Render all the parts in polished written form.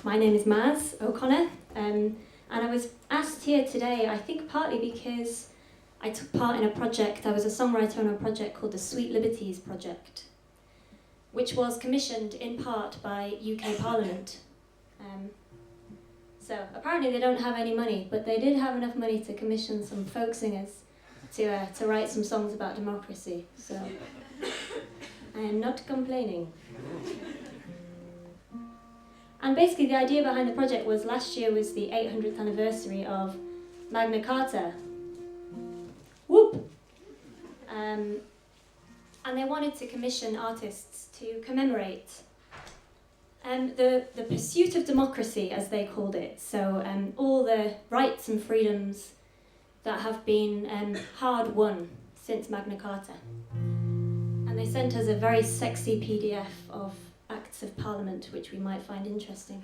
My name is Maz O'Connor, and I was asked here today, I think partly because I took part in a project. I was a songwriter on a project called the Sweet Liberties project, which was commissioned in part by UK Parliament. So apparently they don't have any money, but they did have enough money to commission some folk singers to write some songs about democracy. So I am not complaining. And basically the idea behind the project was last year was the 800th anniversary of Magna Carta. Whoop! And they wanted to commission artists to commemorate the pursuit of democracy, as they called it. So all the rights and freedoms that have been hard won since Magna Carta. And they sent us a very sexy PDF of Acts of Parliament, which we might find interesting.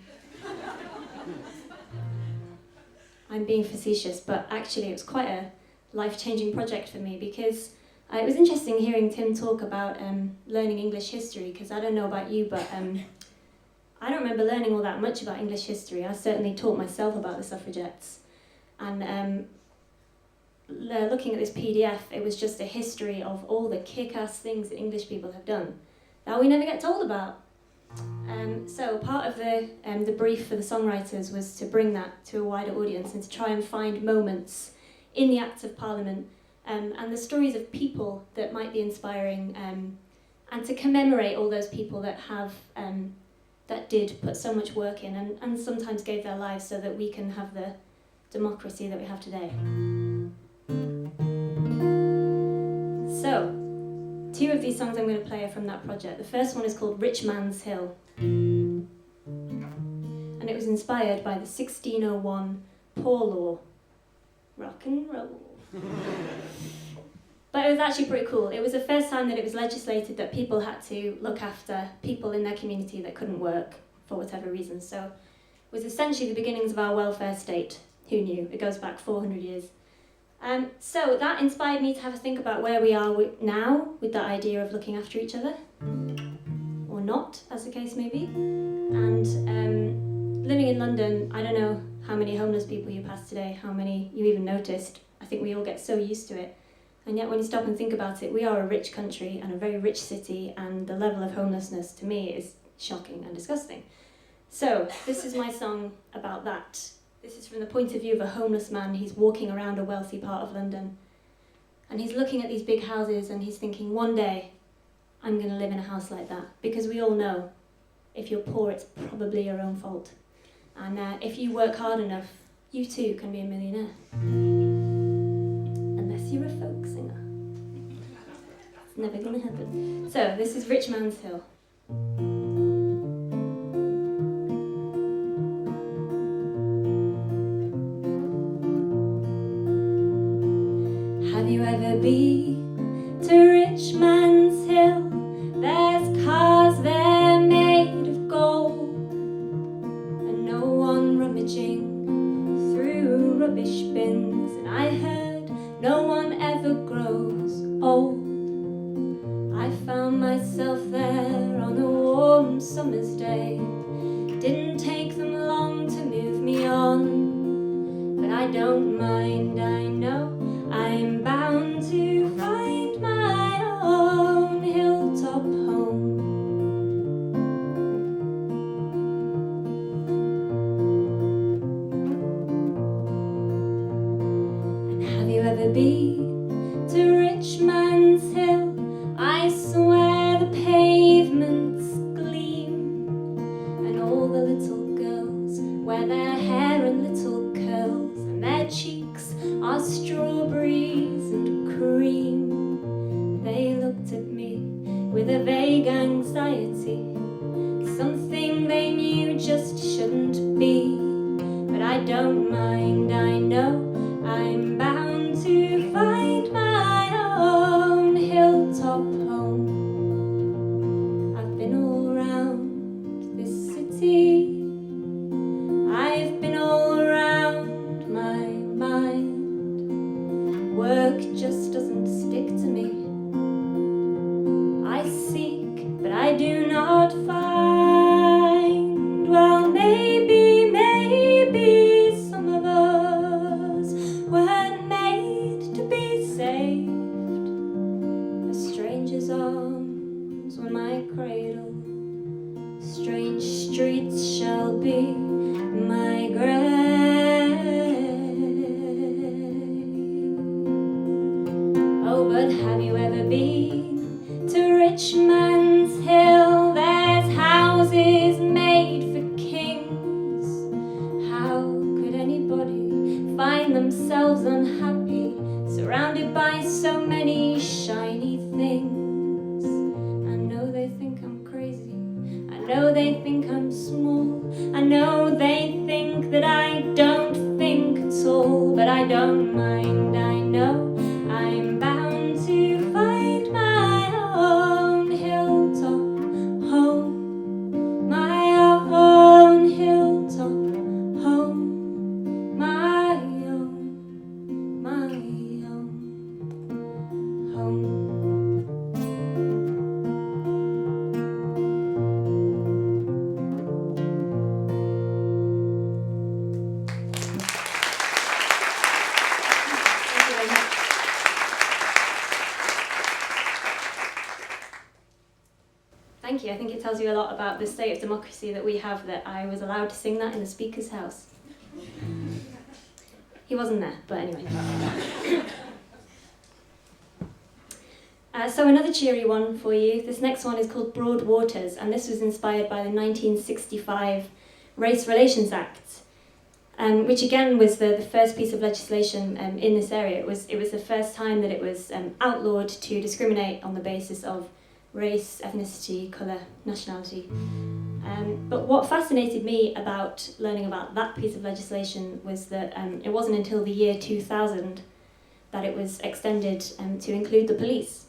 I'm being facetious, but actually it was quite a life-changing project for me, because it was interesting hearing Tim talk about learning English history, because I don't know about you, but I don't remember learning all that much about English history. I certainly taught myself about the suffragettes. And looking at this PDF, it was just a history of all the kick-ass things that English people have done that we never get told about. So part of the brief for the songwriters was to bring that to a wider audience and to try and find moments in the Acts of Parliament and the stories of people that might be inspiring, and to commemorate all those people that have that did put so much work in and sometimes gave their lives so that we can have the democracy that we have today. So, two of these songs I'm going to play are from that project. The first one is called Rich Man's Hill, and it was inspired by the 1601 Poor Law. Rock and roll. But it was actually pretty cool. It was the first time that it was legislated that people had to look after people in their community that couldn't work for whatever reason. So it was essentially the beginnings of our welfare state. Who knew? It goes back 400 years. So that inspired me to have a think about where we are now with that idea of looking after each other, or not, as the case may be. And living in London, I don't know how many homeless people you passed today, how many you even noticed. I think we all get so used to it. And yet when you stop and think about it, we are a rich country and a very rich city, and the level of homelessness to me is shocking and disgusting. So this is my song about that. This is from the point of view of a homeless man. He's walking around a wealthy part of London, and he's looking at these big houses and he's thinking, one day I'm going to live in a house like that. Because we all know, if you're poor, it's probably your own fault. And if you work hard enough, you too can be a millionaire. Unless you're a folk singer. It's never going to happen. So this is Rich Man's Hill. Have you ever been to Rich Man's Hill? There's cars there made of gold, and no one rummaging through rubbish bins. And I heard no one ever grows old. I found myself there on a warm summer's day. Didn't take them long to move me on, but I don't mind, I know I'm bound to find my own hilltop home. And have you ever been to Rich Man's Hill? I swear the pavements gleam, and all the little girls wear their hair in little curls, and their cheeks are strawberries and cream. They looked at me with a vague anxiety, something they knew just shouldn't be. But I don't mind, I know I'm bound to find my own hilltop home. I've been all around this city, I've been all around my mind. Work just doesn't stick to me. I seek, but I do not find. Well, maybe Oh, but have you ever been to Rich Man's Hill? There's houses made for kings. How could anybody find themselves unhappy, surrounded by so many shiny things? I know they think I'm crazy, I know they think I'm small, I know they think that I don't think at all, but I don't mind. I know I'm bound to find my own hilltop home, my own hilltop home, my own home. Thank you. I think it tells you a lot about the state of democracy that we have, that I was allowed to sing that in the Speaker's house. He wasn't there, but anyway. So another cheery one for you. This next one is called Broad Waters, and this was inspired by the 1965 Race Relations Act, which again was the first piece of legislation in this area. It was the first time that it was outlawed to discriminate on the basis of race, ethnicity, colour, nationality. But what fascinated me about learning about that piece of legislation was that it wasn't until the year 2000 that it was extended to include the police,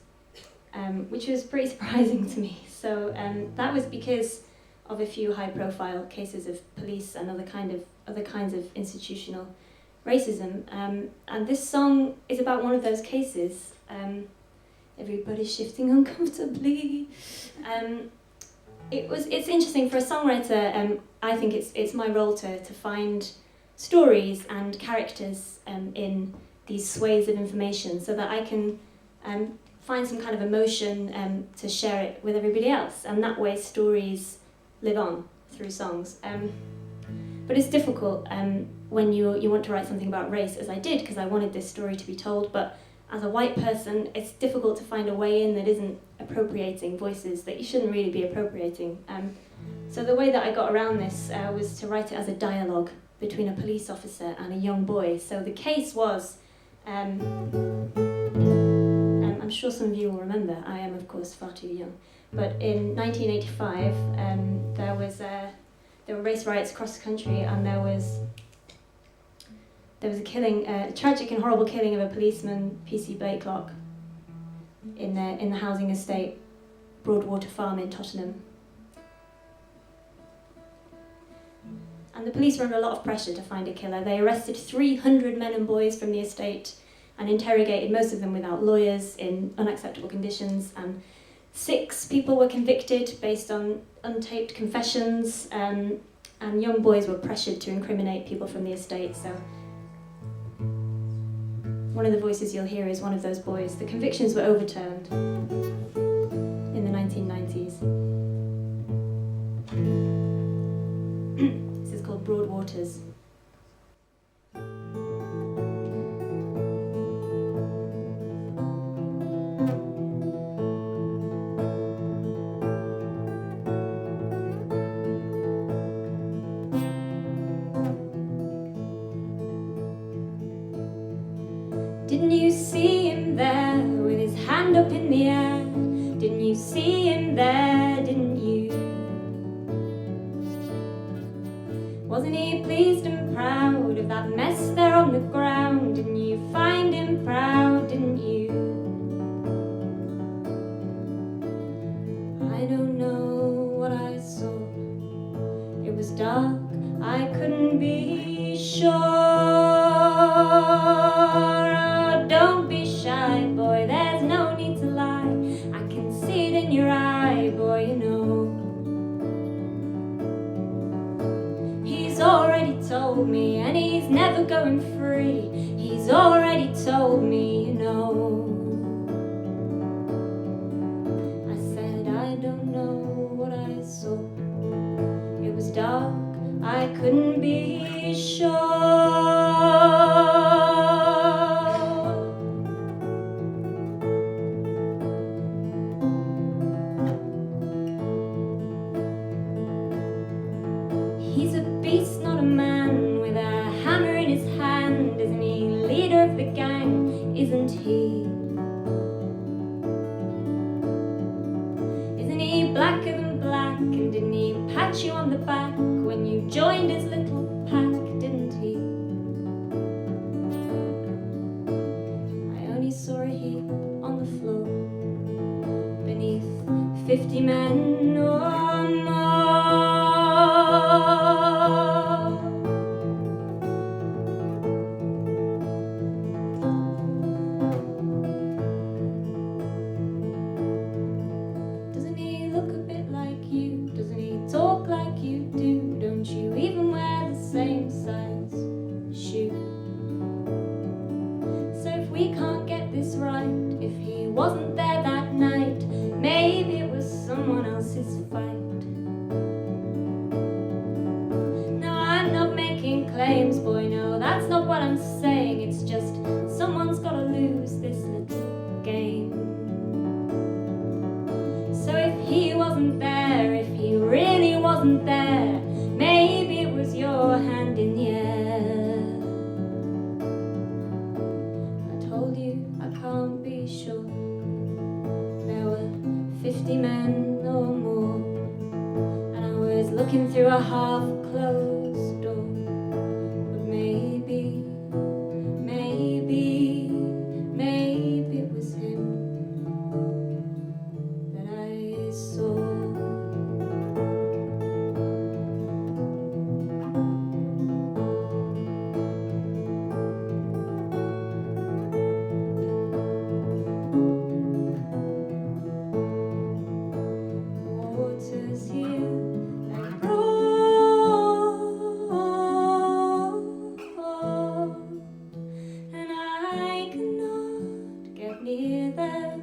which was pretty surprising to me. So that was because of a few high-profile cases of police and other kinds of institutional racism. And this song is about one of those cases. Everybody's shifting uncomfortably. It's interesting for a songwriter. I think it's my role to find stories and characters in these sways of information, so that I can find some kind of emotion to share it with everybody else, and that way stories live on through songs. But it's difficult when you want to write something about race, as I did, because I wanted this story to be told, but as a white person, it's difficult to find a way in that isn't appropriating voices that you shouldn't really be appropriating. So the way that I got around this was to write it as a dialogue between a police officer and a young boy. So the case was, I'm sure some of you will remember, I am of course far too young, but in 1985 there were race riots across the country, and there was a killing, a tragic and horrible killing of a policeman, P.C. Blakelock, in the housing estate Broadwater Farm in Tottenham. And the police were under a lot of pressure to find a killer. They arrested 300 men and boys from the estate and interrogated most of them without lawyers in unacceptable conditions, and 6 people were convicted based on untaped confessions, and young boys were pressured to incriminate people from the estate. So one of the voices you'll hear is one of those boys. The convictions were overturned in the 1990s. This is called Broad Waters. Didn't you see him there with his hand up in the air? Didn't you see him there, didn't you? Wasn't he pleased and proud of that mess there on the ground? Didn't you find him proud, didn't you? I don't know what I saw. It was dark, I couldn't be sure. Don't be shy, boy, there's no need to lie. I can see it in your eye, boy, you know. He's already told me, and he's never going free. He's already told me, you know. I said, I don't know what I saw. It was dark, I couldn't be sure. heap on the floor beneath 50 men or more. Doesn't he look a bit like you? Doesn't he talk like you do? Don't you even wear the same size shoe? So if we can't get this right, if he wasn't there that night, maybe it was someone else's fight. No, I'm not making claims, boy, no, that's not what I'm saying. It's just someone's gotta lose this little game. So if he wasn't there, if he really wasn't there, maybe it was your hand in the air. I told you I can't be sure. There were 50 men or more, and I was looking through a half-closed door. But maybe it was him that I saw. Waters here like roar, and I cannot get near them.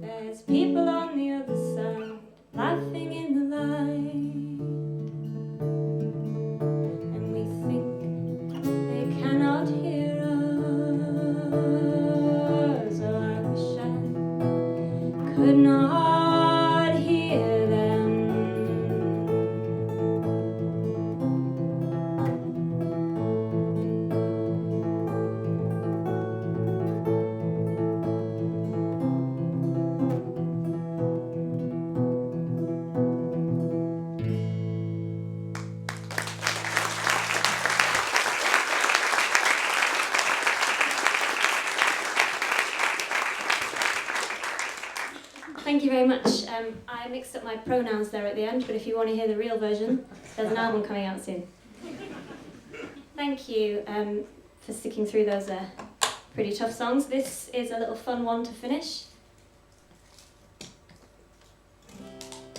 There's people on the other side laughing in the light, and we think they cannot hear us. Oh, I wish I could not hear them. Thank you very much. I mixed up my pronouns there at the end, but if you want to hear the real version, there's an album coming out soon. Thank you for sticking through those pretty tough songs. This is a little fun one to finish.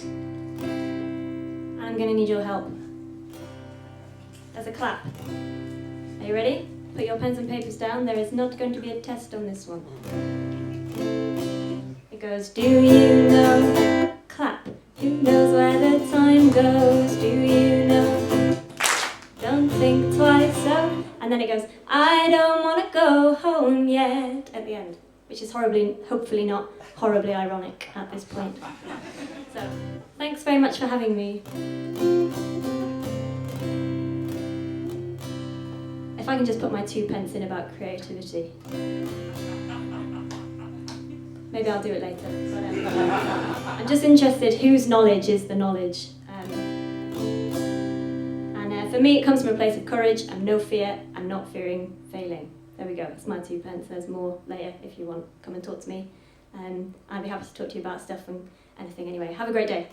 I'm going to need your help. There's a clap. Are you ready? Put your pens and papers down. There is not going to be a test on this one. It goes, do you know? Clap. Who knows where the time goes? Do you know? Don't think twice, so. And then it goes, I don't want to go home yet, at the end, which is hopefully not horribly ironic at this point. So, thanks very much for having me. If I can just put my 2 pence in about creativity. Maybe I'll do it later. But, I'm just interested whose knowledge is the knowledge. And for me, it comes from a place of courage and no fear and not fearing failing. There we go. It's my 2 pence. There's more later if you want. Come and talk to me. I'd be happy to talk to you about stuff and anything anyway. Have a great day.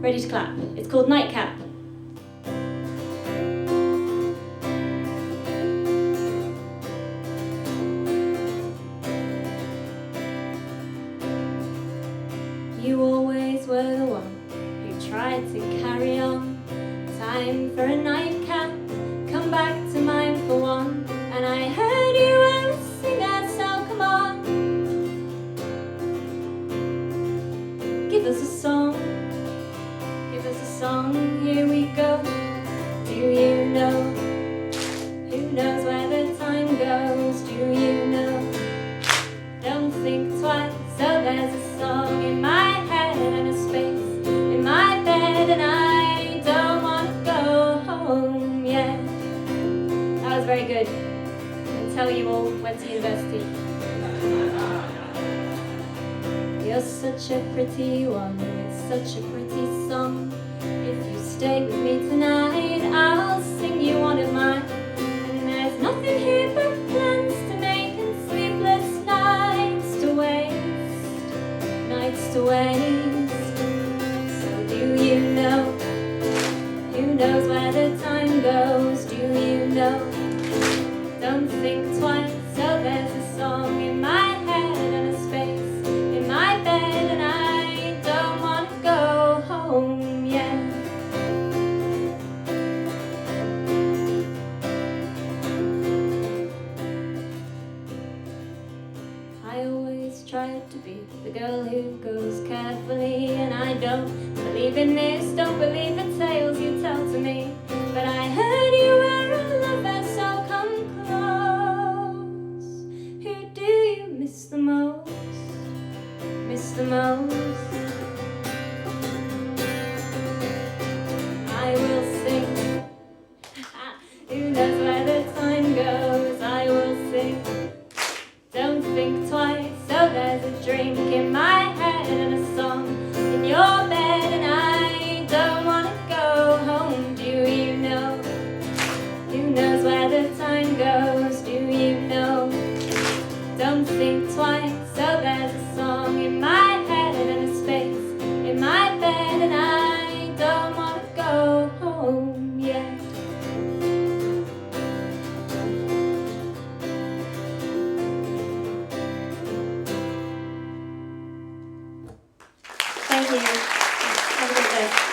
Ready to clap. It's called Nightcap. You always were the one who tried to carry on. Time for a nightcap, come back to mine for one. And I heard you were a singer, so come on. Give us a song, here we go. Do you know? Who knows where the time goes? Do you know? Don't think twice, so there's a song in my head and a space in my bed, and I don't want to go home yet. That was very good. Until you all went to university. You're such a pretty one with such a pretty song. If you stay with me tonight, I'll sing you one of mine. And there's nothing here but plans to make and sleepless nights. I always tried to be the girl who goes carefully, and I don't believe in this, don't believe in tales you tell to me. But I heard you were in love, so come close. Who do you miss the most? Miss the most? I will sing. Who knows where the time goes? I will sing. Don't think twice. So there's a drink in my head and a song in your bed, and I don't want to go home. Do you know? Who knows where the time goes? Do you know? Don't think twice. So there's a song in my head and a space in my bed, and I don't want to go home yet. Thank you. Have a good day.